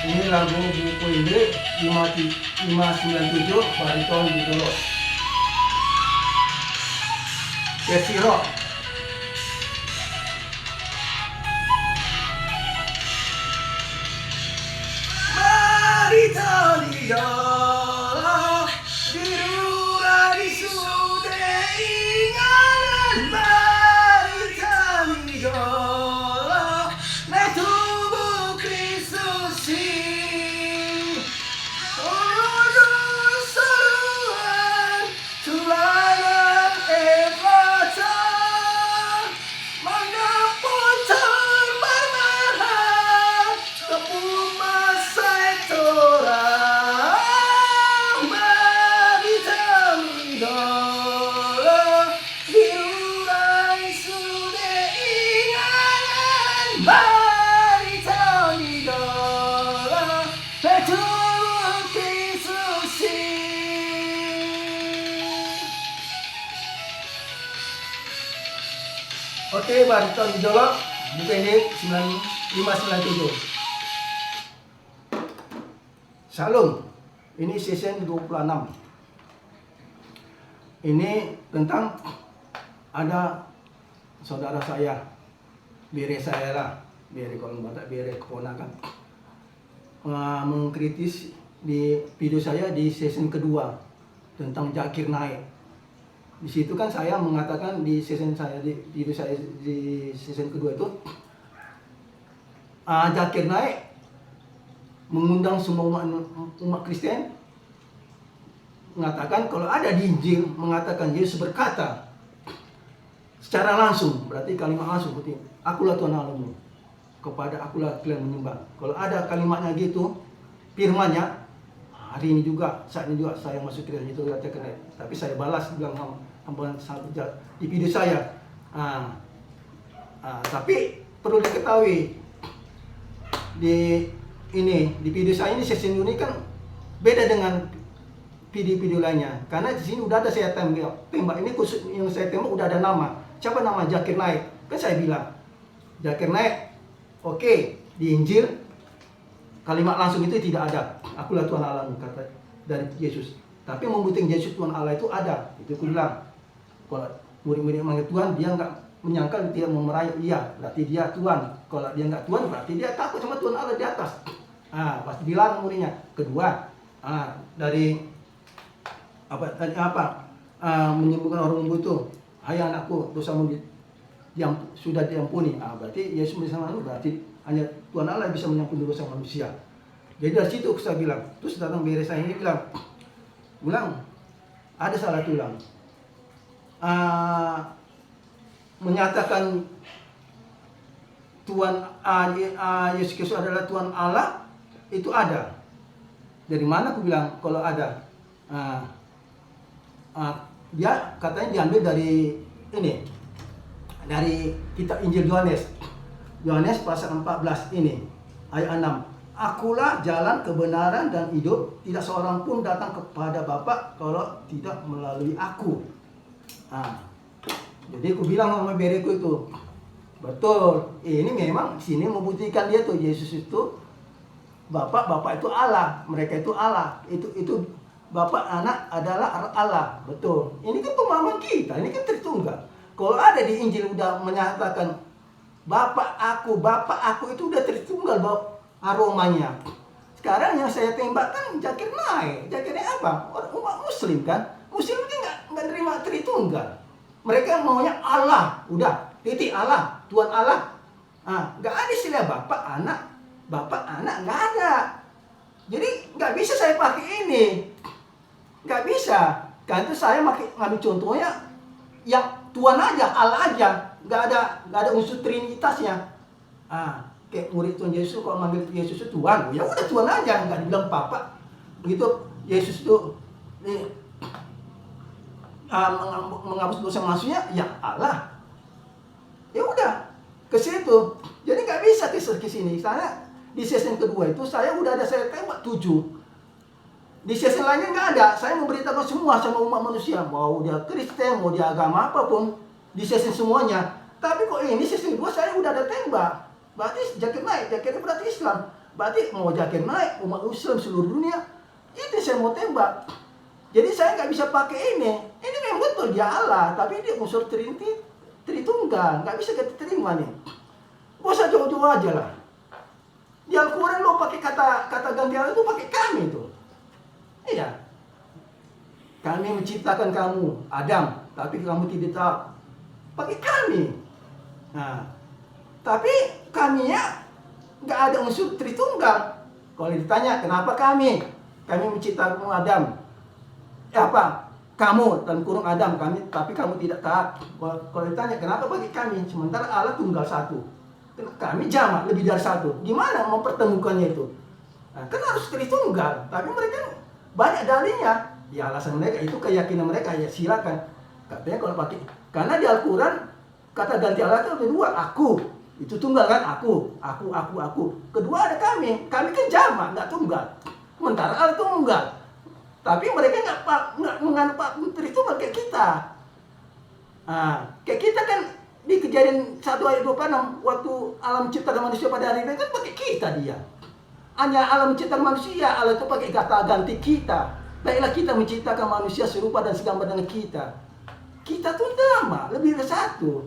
Ini lagu buku ini 597 bariton di Dolos. Versi rock. Mari talilah dirura di sude inganan. Mari talilah na tubuh Kristus ini. Urus seruan tulanan Efrata mengepul termarmahan tepung masai Torah. Mari talilah diurai sude inganan. Mari talilah betul Kristus ini. Oke, bariton dijolok buku ini 597. Shalom. Ini season 26. Ini tentang ada saudara saya, bere saya lah, bere kalau nggak bere keponakan, mengkritis di video saya di season kedua tentang Zakir Naik. Di situ kan saya mengatakan di season saya di video saya di season kedua itu Zakir Naik mengundang semua umat Kristen, mengatakan kalau ada di Injil mengatakan Yesus berkata secara langsung, berarti kalimat langsung, berarti akulah Tuhan Allahmu, kepada akulah kalian menyembah. Kalau ada kalimatnya gitu, firmannya, hari ini juga, saat ini juga saya masuk Kristen itu Zakir Naik. Tapi saya balas bilang di video saya. Tapi perlu diketahui di video saya ini sesi ini kan beda dengan video-video lainnya, karena di sini udah ada saya tembak ini khusus yang saya tembak udah ada nama. Siapa nama Zakir Naik? Kan saya bilang Zakir Naik, oke, di Injil kalimat langsung itu tidak ada. Akulah Tuhan Allahmu, kata dari Yesus. Tapi membuktikan Yesus Tuhan Allah itu ada. Itu aku bilang. Kalau murid-murid manggil Tuhan, dia nggak menyangkal, dia memeraya, iya, berarti dia Tuhan. Kalau dia nggak Tuhan, berarti dia takut sama Tuhan Allah di atas. Pasti dilarang muridnya. Kedua, dari menyembuhkan orang lumpuh, hai anakku, dosamu sudah diampuni. Berarti Yesus bersama lu, berarti hanya Tuhan Allah bisa mengampuni dosa manusia. Jadi dari situ saya bilang, terus datang bere saya ini bilang, ada salah tulang. Menyatakan Tuhan Yesus Kristus adalah Tuhan Allah, itu ada. Dari mana aku bilang kalau ada? Dia katanya diambil dari ini, dari kitab Injil Yohanes pasal 14 ini ayat 6. Akulah jalan, kebenaran dan hidup, tidak seorang pun datang kepada Bapa kalau tidak melalui aku. Jadi aku bilang sama bereku itu, betul, ini memang sini membuktikan dia tuh Yesus itu Bapak itu Allah, mereka itu Allah, itu Bapak Anak adalah Allah, betul. Ini kan pemahaman kita, ini kan Tritunggal. Kalau ada di Injil udah menyatakan Bapak aku itu udah Tritunggal aromanya. Sekarang yang saya tembak kan Zakir Naik. Zakir Naik apa? Orang umat Muslim kan? Muslim itu nggak terima Tritunggal. Mereka maunya Allah, udah titik Allah, Tuhan Allah. Nggak ada istilah Bapak Anak, nggak ada. Jadi nggak bisa saya pakai ini, nggak bisa. Kan itu saya ngambil contohnya yang Tuhan aja, Allah aja, nggak ada unsur trinitasnya. Kayak murid Tuhan Yesus kalau manggil Yesus itu Tuhan, ya udah Tuhan aja, nggak dibilang Papa. Begitu Yesus itu menghapus dosa manusia, ya Allah. Ya udah ke situ. Jadi nggak bisa ke sini. Karena di season kedua itu saya udah ada saya tembak 7. Di season lainnya nggak ada. Saya memberitakan semua sama umat manusia, mau dia Kristen, mau dia agama apapun, di season semuanya. Tapi kok ini season kedua saya udah ada tembak. Berarti Zakir Naik berarti Islam. Berarti mau Zakir Naik, umat Islam seluruh dunia, itu saya mau tembak. Jadi saya nggak bisa pakai ini. Ini memang betul dia Allah, tapi dia unsur Tritunggal, nggak bisa kita terima nih. Gak usah jauh-jauh aja lah. Di Al-Quran lo pakai kata ganti Allah itu pakai kami tuh. Iya. Kami menciptakan kamu, Adam, tapi kamu tidak tahu. Pakai kami. Nah, tapi kami ya nggak ada unsur Tritunggal. Kalau ditanya kenapa kami menciptakan Adam, apa? Kamu dan kurung Adam kami, tapi kamu tidak taat. Kalau ditanya kenapa bagi kami, sementara Allah tunggal satu, kami jamak lebih dari satu. Gimana mempertemukannya itu? Nah, kan harus Tritunggal, tapi mereka banyak dalilnya. Ya alasan mereka itu keyakinan mereka, ya silakan. Katanya kalau pakai, karena di Al-Quran kata ganti Allah itu ada dua, aku. Itu tunggal kan, aku. Kedua ada kami kan jamak, nggak tunggal. Sementara Allah tunggal. Tapi mereka nggak menganut Tritunggal kayak kita. Nah, kayak kita kan di Kejadian 1 ayat 26 waktu Allah menciptakan manusia pada hari ini kan pakai kita dia. Hanya Allah menciptakan manusia, Allah itu pakai kata ganti kita. Baiklah kita menciptakan manusia serupa dan segambar dengan kita. Kita tuh sama, lebih dari satu.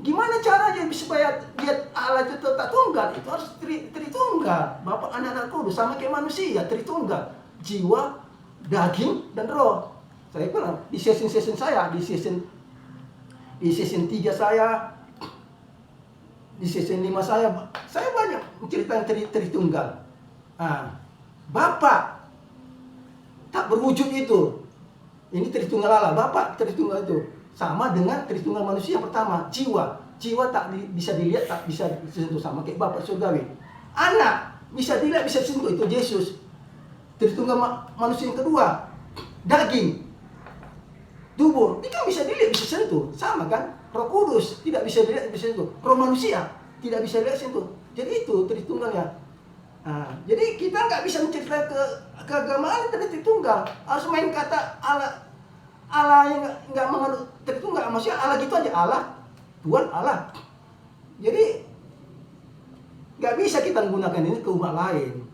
Gimana caranya supaya dia Allah itu tetap tunggal? Itu harus Tritunggal. Bapa, Anak, dan Kudus sama kayak manusia, Tritunggal. Jiwa, daging, dan roh. Saya bilang di season saya, di season 3 saya, di season 5 saya banyak menceritakan Tritunggal. Nah, Bapa tak berwujud itu. Ini Tritunggal Allah, Bapa Tritunggal itu. Sama dengan Tritunggal manusia pertama, jiwa tak bisa dilihat, tak bisa disentuh, sama kayak Bapa surgawi. Anak bisa dilihat, bisa disentuh, itu Yesus. Tritunggal manusia yang kedua, daging, tubuh, ini kan bisa dilihat, bisa sentuh, sama kan? Roh Kudus tidak bisa dilihat, bisa sentuh. Roh manusia tidak bisa dilihat, sentuh. Jadi itu Tritunggalnya. Nah, jadi kita nggak bisa menceritakan keagamaan dari Tritunggal. Harus main kata Allah yang nggak menganut Tritunggal, maksudnya Allah gitu aja, Allah, Tuhan Allah. Jadi nggak bisa kita menggunakan ini ke umat lain.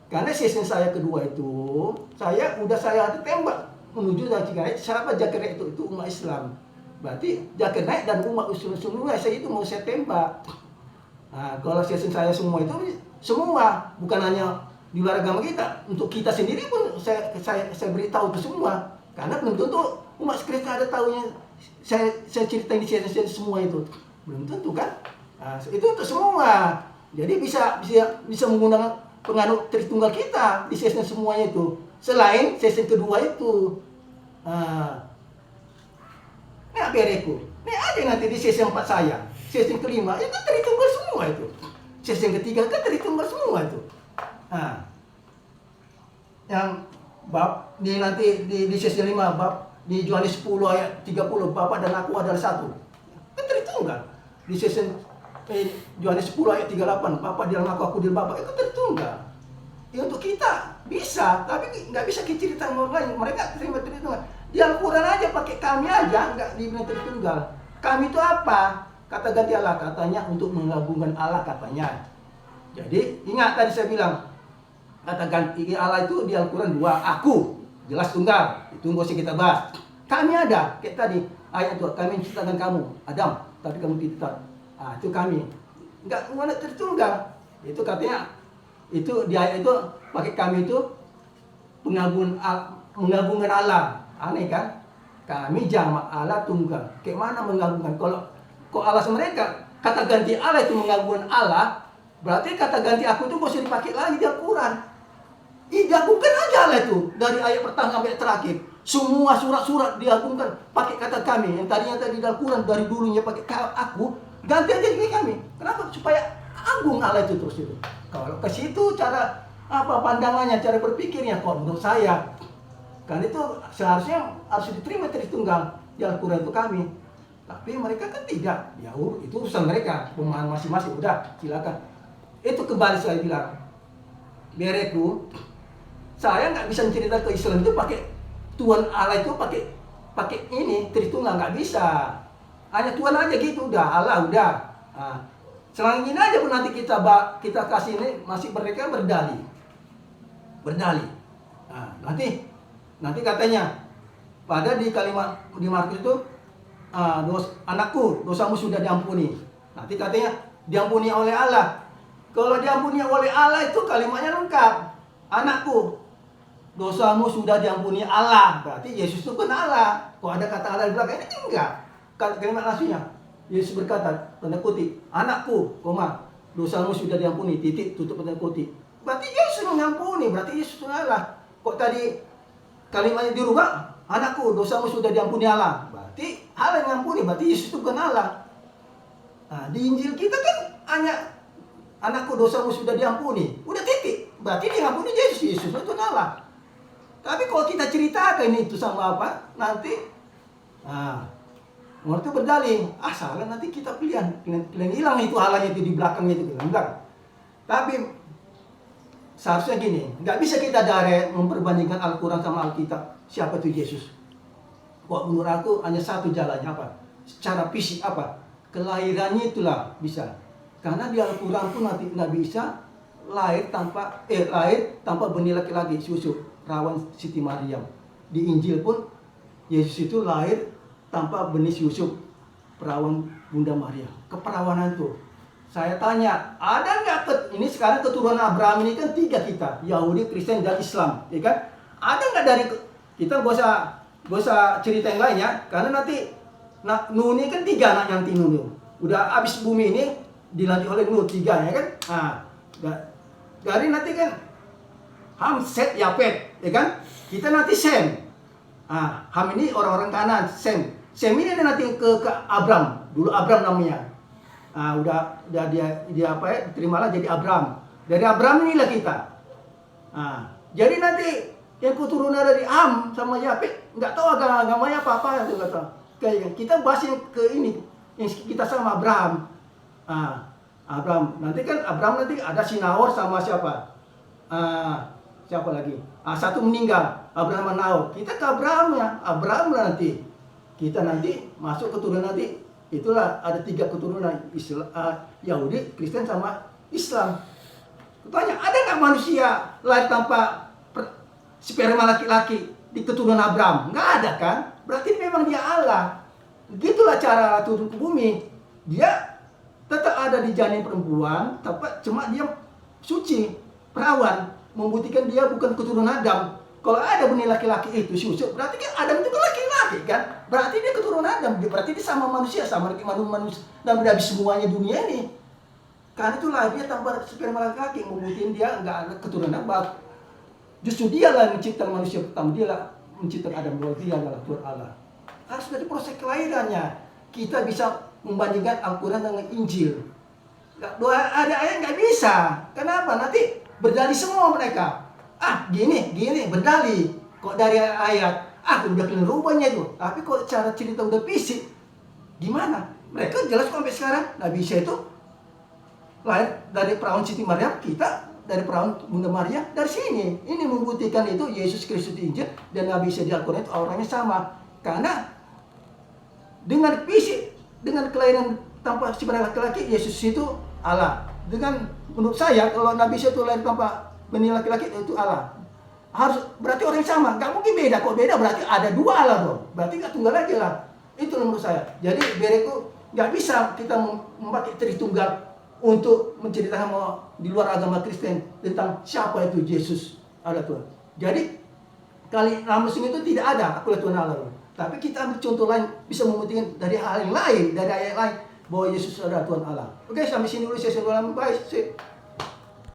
Karena season saya kedua itu, saya tembak menuju Zakir Naik. Siapa Zakir Naik itu umat Islam. Berarti Zakir Naik dan umat Islam semua saya itu mau saya tembak. Nah, kalau season saya semua itu semua, bukan hanya di luar agama kita, untuk kita sendiri pun saya beritahu itu semua. Karena belum tentu umat Kristen ada tahunya saya ceritain di season semua itu. Belum tentu kan? Nah, itu untuk semua. Jadi bisa menggunakan penganut Tritunggal kita di season semuanya itu. Selain season kedua itu. Ini bereku. Ini ada nanti di season 4 saya. Season kelima itu Tritunggal semua itu. Season ketiga itu Tritunggal semua itu. Nah, yang bab di nanti di season 5 bab di Yohanes 10 ayat 30, Bapa dan aku adalah satu. Kan Tritunggal. Di season Yohanes 10 ayat 38, Bapa di dalam aku di dalam Bapa, itu Tritunggal. Ya untuk kita bisa, tapi nggak bisa kita cerita orang lain. Mereka terima Tritunggal. Di Al-Quran aja pakai kami aja, nggak dibilang Tritunggal. Kami itu apa? Kata ganti Allah, katanya untuk menggabungkan Allah katanya. Jadi ingat tadi saya bilang, kata ganti Allah itu di Al-Quran dua, aku jelas tunggal, itu nggak usah kita bahas. Kami ada, kayak tadi ayat itu, kami menciptakan kamu, Adam, tapi kamu tidak. Itu kami, nggak mana Tritunggal. Itu katanya, itu di ayat itu pakai kami itu menggabungkan Allah. Aneh kan? Kami jamak, Allah tunggal. Kayak mana menggabungkan? Kalau Allah mereka kata ganti Allah itu menggabungkan Allah, berarti kata ganti aku itu nggak usah dipakai lagi di Al-Quran. Digabungkan aja Allah itu dari ayat pertama sampai terakhir. Semua surat-surat digabungkan pakai kata kami. Yang tadinya tadi di Al-Quran dari dulunya pakai aku, ganti aja jadi kami. Kenapa? Supaya agung Allah itu terus itu. Kalau ke situ cara pandangannya, cara berpikirnya, kok menurut saya kan itu seharusnya harus diterima Tritunggal di Al-Quran itu kami. Tapi mereka kan tidak. Ya itu urusan mereka, pemahaman masing-masing. Udah, silakan. Itu kembali saya bilang, bereku, saya nggak bisa cerita ke Islam itu pakai Tuhan Allah itu pakai ini Tritunggal, nggak bisa. Hanya Tuhan aja gitu, udah Allah udah. Selangin aja pun nanti kita kasih ini masih mereka berdalih. Nah, nanti katanya pada di kalimat di Markus itu, anakku, dosamu sudah diampuni. Nanti katanya diampuni oleh Allah. Kalau diampuni oleh Allah itu kalimatnya lengkap. Anakku, dosamu sudah diampuni Allah. Berarti Yesus itu bukan Allah. Kok ada kata Allah di belakang ini? Enggak. Kalimat aslinya, Yesus berkata, tanda kutip, anakku, dosamu sudah diampuni, titik, tutup tanda kutip. Berarti Yesus mengampuni, berarti Yesus itu Allah. Kok tadi kalimatnya dirubah, anakku, dosamu sudah diampuni Allah. Berarti Allah yang mengampuni, berarti Yesus itu bukan Allah. Nah, di Injil kita kan hanya anakku, dosamu sudah diampuni. Udah titik. Berarti dia ngampuni Yesus. Yesus itu Allah. Tapi kalau kita ceritakan itu sama apa, nanti orang itu berdalih, salah, nanti kita pilihan hilang itu halanya itu di belakangnya itu enggak. Tapi seharusnya gini, nggak bisa kita direct memperbandingkan Al-Quran sama Alkitab. Siapa itu Yesus? Kok menurut aku hanya satu jalannya apa? Secara fisik apa? Kelahirannya itulah bisa. Karena di Al-Quran pun nanti nggak bisa lahir tanpa benih laki-laki, Yusuf, perawan Siti Maryam. Di Injil pun Yesus itu lahir tanpa benih Yusuf, perawan Bunda Maria. Keperawanan tuh. Saya tanya, ada nggak ini sekarang keturunan Abraham ini kan 3 kita, Yahudi, Kristen, dan Islam, ya kan? Ada nggak dari kita gak usah cerita yang lain ya, karena nanti Nuh ini kan 3 anak yang Nuh. Udah habis bumi ini dilanjut oleh Nuh 3 ya kan? Dari nanti kan Ham, Set, Yafet, ya kan? Kita nanti Sem. Ham ini orang-orang kanan, Sem ini nanti ke Abram. Dulu Abram namanya. Udah dia apa ya? Terimalah jadi Abram. Dari Abram inilah kita. Jadi nanti yang keturunan dari Ham sama Yafet nggak tahu agamanya apa itu nggak tahu. Kayak kita bahas yang ke ini yang kita sama Abraham. Abraham nanti kan Abraham nanti ada si Nahor sama siapa? Siapa lagi? Satu meninggal, Abraham dan Nahor. Kita ke Abraham nanti. Kita nanti masuk keturunan nanti. Itulah ada 3 keturunan Islam, Yahudi, Kristen sama Islam. Tanya, ada nggak manusia lahir tanpa sperma laki-laki di keturunan Abraham? Nggak ada kan? Berarti memang dia Allah. Gitulah cara turun ke bumi. Dia tetap ada di janin perempuan, tapi cuma dia suci, perawan, membuktikan dia bukan keturunan Adam. Kalau ada benih laki-laki itu Yusuf, berarti kan Adam itu kan laki-laki kan? Berarti dia keturunan Adam, berarti dia sama manusia, sama manusia dan dari semuanya dunia ini. Karena itulah dia tanpa sperma laki-laki, membuktikan dia nggak ada keturunan Adam. Justru dialah yang menciptakan manusia pertama, dialah menciptakan Adam, bahwa dia adalah Tuhan Allah. Harus dari proses kelahirannya kita bisa membandingkan Al-Quran dengan Injil. Ada ayat nggak bisa. Kenapa? Nanti berdalih semua mereka. Gini berdalih. Kok dari ayat? Udah keliru rubahnya itu. Tapi kok cara cerita udah fisik, gimana? Mereka jelas kok sampai sekarang Nabi Isa itu lahir dari perawan Siti Maryam, kita dari perawan Bunda Maria dari sini. Ini membuktikan itu Yesus Kristus di Injil dan Nabi Isa di Al-Quran itu orangnya sama. Karena dengan fisik, dengan kelahiran tanpa sperma laki-laki, Yesus itu Allah. Menurut saya kalau Nabi Isa itu lahir tanpa benih laki-laki itu Allah. Harus berarti orang yang sama, nggak mungkin beda. Kok beda berarti ada 2 Allah dong. Berarti nggak tunggal lagi lah. Itu menurut saya. Jadi bereku nggak bisa kita memakai Tritunggal untuk menceritakan di luar agama Kristen tentang siapa itu Yesus ada Tuhan. Jadi kali muslim itu tidak ada akulah Tuhan Allah. Tapi kita ambil contoh lain bisa membuktikan dari hal yang lain, dari ayat lain bahwa Yesus adalah Tuhan Allah. Oke, sampai sini dulu saya ulang. Bye.